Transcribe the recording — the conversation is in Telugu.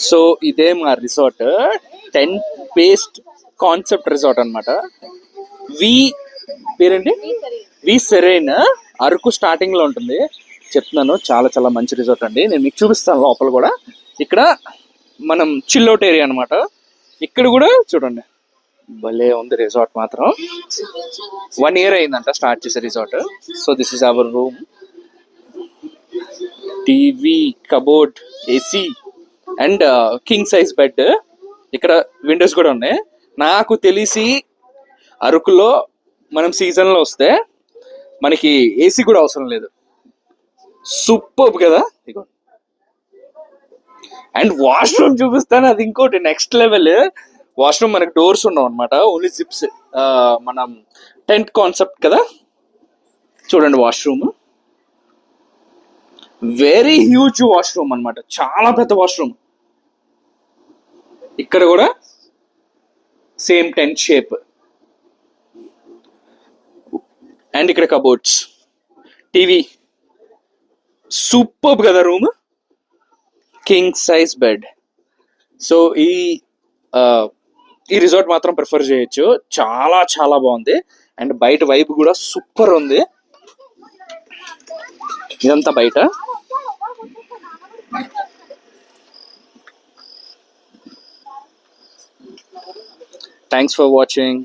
సో ఇదే మా resort, tent based concept resort అనమాట. వి పేరేంటి, వి సెరైన్, అరకు స్టార్టింగ్ లో ఉంటుంది. చెప్తున్నాను, చాలా చాలా మంచి రిసార్ట్ అండి. నేను మీకు చూపిస్తాను లోపల కూడా. ఇక్కడ మనం చిల్అవుట్ ఏరియా అనమాట. ఇక్కడ కూడా చూడండి, భలే ఉంది రిసార్ట్ మాత్రం. 1 year అయిందంట స్టార్ట్ చేసే resort. So this is our room. TV, cupboard, AC and king size bed. ఇక్కడ విండోస్ కూడా ఉన్నాయి. నాకు తెలిసి అరకులో మనం సీజన్ లో వస్తే మనకి ఏసీ కూడా అవసరం లేదు. సూపర్ కదా. అండ్ వాష్రూమ్ చూపిస్తాను, అది ఇంకోటి నెక్స్ట్ లెవెల్. వాష్రూమ్ మనకి డోర్స్ ఉండవు అనమాట, ఓన్లీ జిప్స్. మనం టెంట్ కాన్సెప్ట్ కదా. చూడండి వాష్రూమ్, వెరీ హ్యూజ్ వాష్రూమ్ అనమాట, చాలా పెద్ద వాష్రూమ్. ఇక్కడ కూడా సేమ్ టెంట్ షేప్. అండ్ ఇక్కడ కబోర్డ్స్, టీవీ, సూపర్ కదా room. King size bed. So ఈ రిసార్ట్ మాత్రం ప్రిఫర్ చేయొచ్చు, చాలా చాలా బాగుంది. అండ్ బయట వైబ్ కూడా సూపర్ ఉంది. ఇదంతా బయట. Thanks for watching.